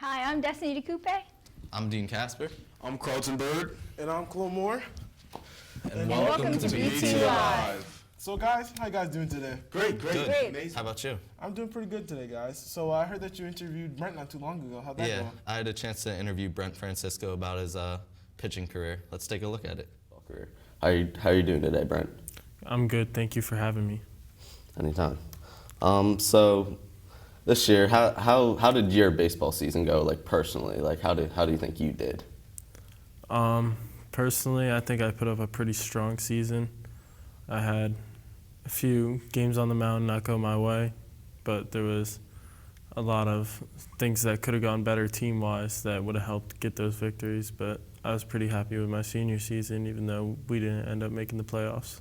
Hi, I'm Destiny DeCoupe. I'm Dean Casper. I'm Carlton Bird. And I'm Chloe Moore. And welcome to BT Live. So guys, how you guys doing today? Great. Great. Amazing. How about you? I'm doing pretty good today, guys. So I heard that you interviewed Brent not too long ago. How'd that Yeah, go? I had a chance to interview Brent Francisco about his pitching career. Let's take a look at it. How are you doing today, Brent? I'm good. Thank you for having me. Anytime. So this year, how did your baseball season go? Like personally, like how do you think you did? Personally, I think I put up a pretty strong season. I had a few games on the mound not go my way, but there was a lot of things that could have gone better team-wise that would have helped get those victories. But I was pretty happy with my senior season, even though we didn't end up making the playoffs.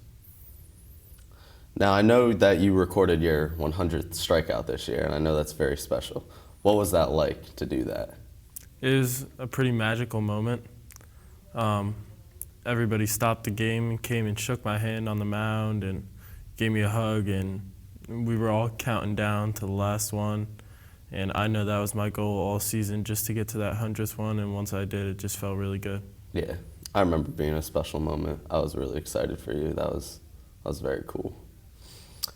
Now I know that you recorded your 100th strikeout this year, and I know that's very special. What was that like to do that? It was a pretty magical moment. Everybody stopped the game and came and shook my hand on the mound and gave me a hug, and we were all counting down to the last one. And I know that was my goal all season, just to get to that 100th one, and once I did, it just felt really good. Yeah, I remember being a special moment. I was really excited for you. That was very cool.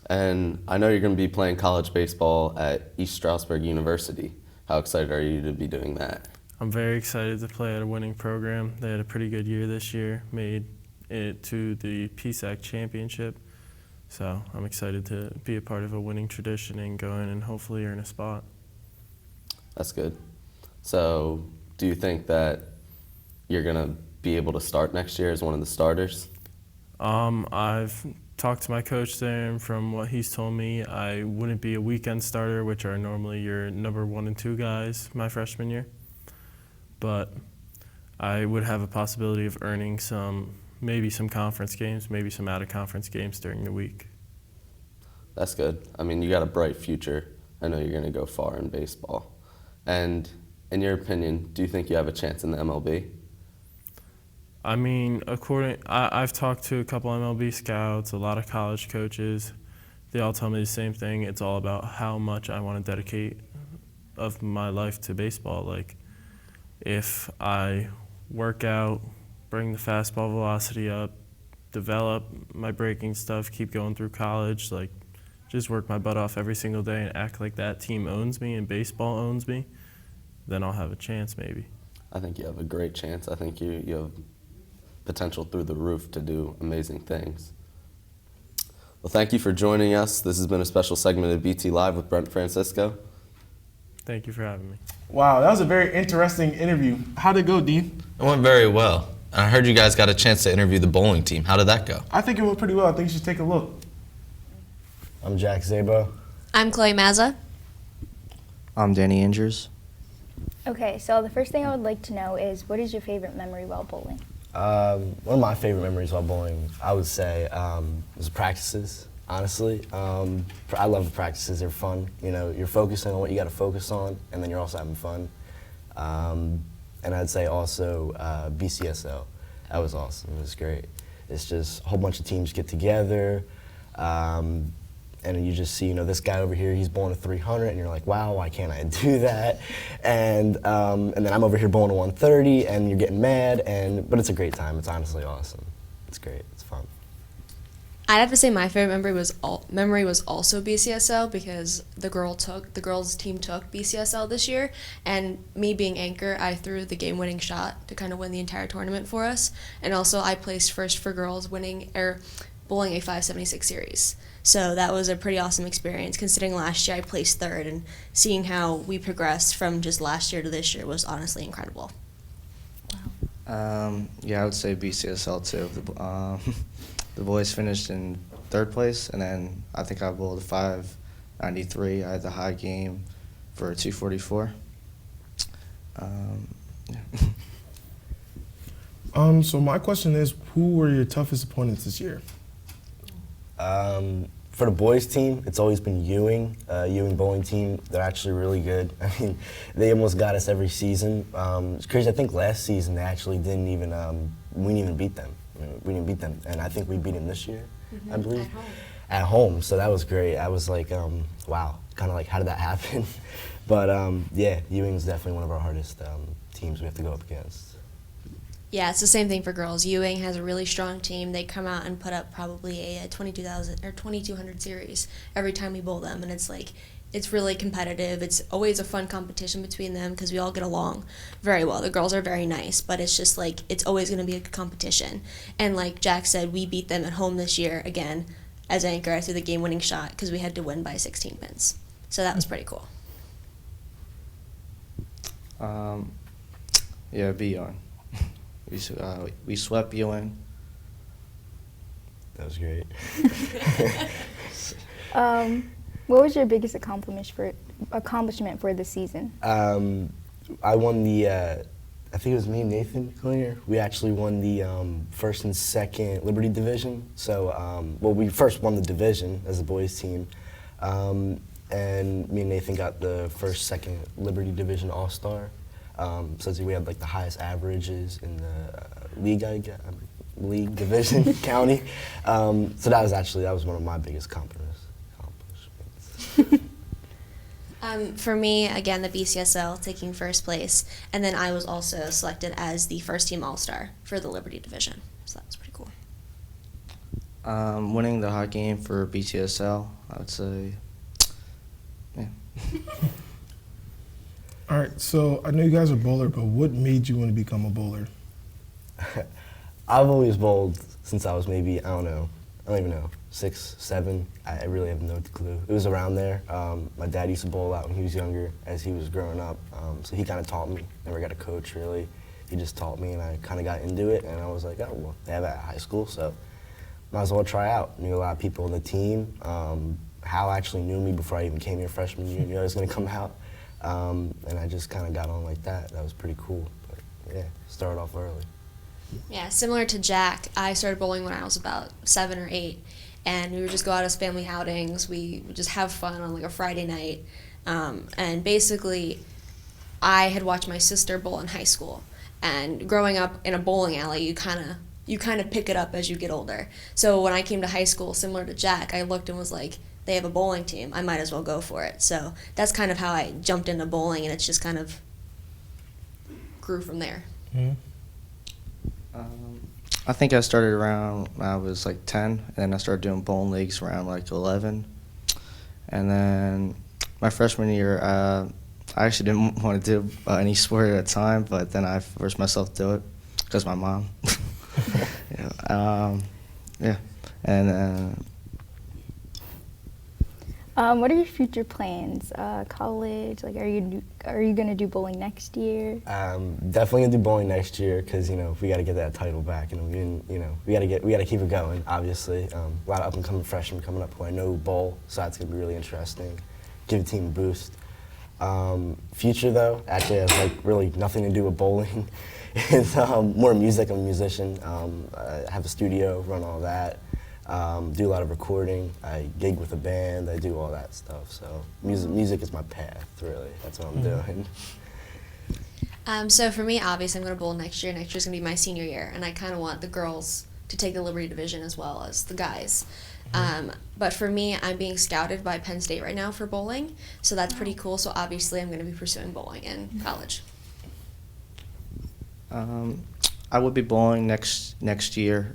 And I know you're going to be playing college baseball at East Stroudsburg University. How excited are you to be doing that? I'm very excited to play at a winning program. They had a pretty good year this year, made it to the PSAC championship. So I'm excited to be a part of a winning tradition and go in and hopefully earn a spot. That's good. So do you think that you're going to be able to start next year as one of the starters? I've talked to my coach there, and from what he's told me, I wouldn't be a weekend starter, which are normally your number 1 and 2 guys my freshman year. But I would have a possibility of earning maybe some conference games, maybe some out-of-conference games during the week. That's good. I mean, you got a bright future. I know you're going to go far in baseball. And in your opinion, do you think you have a chance in the MLB? I mean, I've talked to a couple MLB scouts, a lot of college coaches. They all tell me the same thing. It's all about how much I want to dedicate of my life to baseball. Like, if I work out, bring the fastball velocity up, develop my breaking stuff, keep going through college, like just work my butt off every single day and act like that team owns me and baseball owns me, then I'll have a chance maybe. I think you have a great chance. I think you have potential through the roof to do amazing things. Well, thank you for joining us. This has been a special segment of BT Live with Brent Francisco. Thank you for having me. Wow, that was a very interesting interview. How'd it go, Dean? It went very well. And I heard you guys got a chance to interview the bowling team. How did that go? I think it went pretty well. I think you should take a look. I'm Jack Zabo. I'm Chloe Mazza. I'm Danny Andrews. Okay, so the first thing I would like to know is, what is your favorite memory while bowling? One of my favorite memories while bowling, I would say, was practices, honestly. I love the practices. They're fun. You know, you're focusing on what you got to focus on, and then you're also having fun. And I'd say also BCSO. That was awesome. It was great. It's just a whole bunch of teams get together, and you just see, you know, this guy over here, he's bowling a 300, and you're like, wow, why can't I do that? And then I'm over here bowling a 130, and you're getting mad, but it's a great time. It's honestly awesome. It's great. It's fun. I'd have to say my favorite memory was also BCSL, because the girls team took BCSL this year, and me being anchor, I threw the game-winning shot to kind of win the entire tournament for us, and also I placed first for girls, bowling a 576 series. So that was a pretty awesome experience, considering last year I placed third, and seeing how we progressed from just last year to this year was honestly incredible. Yeah, I would say BCSL too. The boys finished in third place, and then I think I bowled a 593. I had the high game for a 244. Yeah. So my question is, who were your toughest opponents this year? For the boys team, it's always been Ewing. Ewing bowling team, they're actually really good. I mean, they almost got us every season. It's crazy, I think last season they actually we didn't even beat them. We didn't beat them, and I think we beat them this year. I believe. At home. At home, so that was great. I was like, wow, kind of like, how did that happen? But yeah, Ewing's definitely one of our hardest teams we have to go up against. Yeah, it's the same thing for girls. Ewing has a really strong team. They come out and put up probably a 22,000 or 2,200 series every time we bowl them, and it's like it's really competitive. It's always a fun competition between them because we all get along very well. The girls are very nice, but it's just like it's always going to be a competition. And like Jack said, we beat them at home this year again as anchor. I threw the game-winning shot because we had to win by 16 pins. So that was pretty cool. Yeah, Ewing. We swept Ewing. That was great. What was your biggest accomplishment for the season? I won the, I think it was me and Nathan Collier. We actually won the first and second Liberty division. So, well, we first won the division as a boys team. And me and Nathan got the first, second Liberty division all-star. So we had like the highest averages in the league, league division county. So that was one of my biggest accomplishments. For me, again, the BCSL taking first place, and then I was also selected as the first team all-star for the Liberty division. So that was pretty cool. Winning the hot game for BTSL, I would say, yeah. All right, so I know you guys are bowler, but what made you want to become a bowler? I've always bowled since I was maybe, I don't even know, 6, 7. I really have no clue. It was around there. My dad used to bowl out when he was younger as he was growing up. So he kind of taught me. Never got a coach really. He just taught me and I kind of got into it and I was like, oh, well, they have it at high school, so might as well try out. Knew a lot of people on the team. Hal actually knew me before I even came here freshman year. Knew I was going to come out. And I just kind of got on like that. That was pretty cool. But yeah, started off early. Yeah, similar to Jack, I started bowling when I was about 7 or 8, and we would just go out as family outings. We would just have fun on like a Friday night, and basically, I had watched my sister bowl in high school, and growing up in a bowling alley, you kind of pick it up as you get older. So when I came to high school, similar to Jack, I looked and was like, they have a bowling team. I might as well go for it. So that's kind of how I jumped into bowling, and it's just kind of grew from there. Mm-hmm. I think I started around when I was like 10, and then I started doing bowling leagues around like 11. And then my freshman year, I actually didn't want to do any sport at the time, but then I forced myself to do it because my mom. Yeah. And What are your future plans? College? Like, are you gonna do bowling next year? Definitely gonna do bowling next year because we got to get that title back, and we got to keep it going. Obviously, a lot of up and coming freshmen coming up who I know bowl, so that's gonna be really interesting. Give the team a boost. Future though, actually has like really nothing to do with bowling. It's more music. I'm a musician. I have a studio, run all that. Do a lot of recording. I gig with a band. I do all that stuff. So music is my path, really. That's what I'm doing. So for me, obviously, I'm going to bowl next year. Next year's going to be my senior year, and I kind of want the girls to take the Liberty division as well as the guys. But for me, I'm being scouted by Penn State right now for bowling, so that's pretty cool. So obviously, I'm going to be pursuing bowling in college. I would be bowling next year.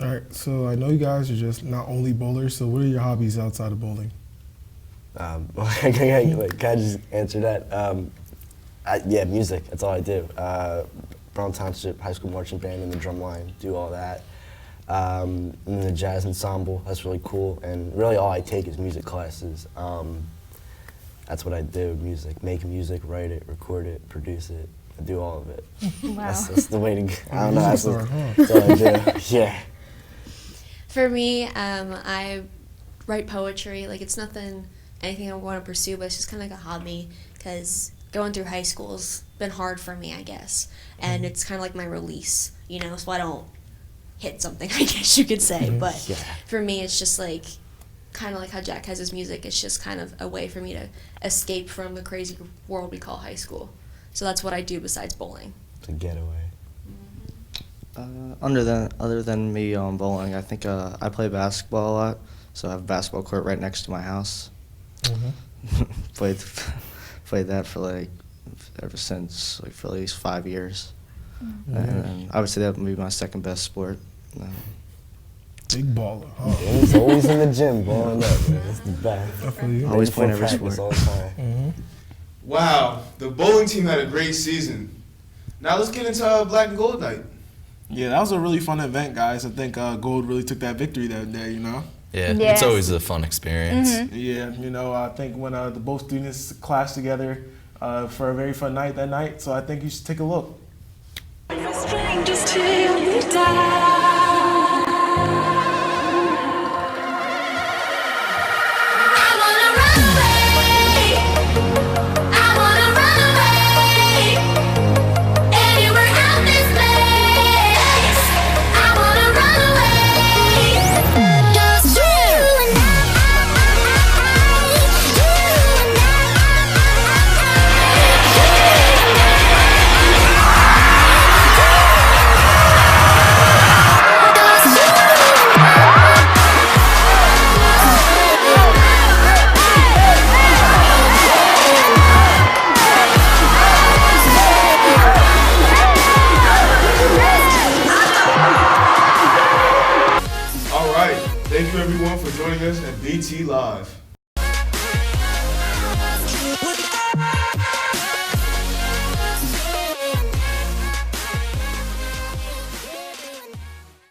All right, so I know you guys are just not only bowlers, so what are your hobbies outside of bowling? Can I just answer that? Yeah, music. That's all I do. Brown Township High School Marching Band and the drum line, do all that. And the jazz ensemble, that's really cool. And really all I take is music classes. That's what I do, music. Make music, write it, record it, produce it. I do all of it. Wow. That's the way to go. I don't know, that's Music what star, I do. Yeah. For me, I write poetry. Like, it's anything I want to pursue, but it's just kind of like a hobby because going through high school's been hard for me, I guess. And it's kind of like my release, so I don't hit something, I guess you could say. But Yeah. for me, it's just like kind of like how Jack has his music. It's just kind of a way for me to escape from the crazy world we call high school. So that's what I do besides bowling. To get away. Other than me bowling, I think I play basketball a lot. So I have a basketball court right next to my house. Played that for like ever since, like for at least 5 years. And I would say that would be my second best sport. Big baller. He's always in the gym balling up, man. That's the best. I feel you. Always Before playing every practice sport. all the time. Wow, the bowling team had a great season. Now let's get into Black and Gold Night. Yeah, that was a really fun event, guys. I think Gold really took that victory that day, you know? Yeah, Yes. it's always a fun experience. Yeah, you know, I think when the both students clashed together for a very fun night that night, so I think you should take a look. Strangers till we die. I wanna run away. I wanna run away. Anywhere out this place. I wanna run away. Just you and All right, thank you everyone for joining us at BT Live.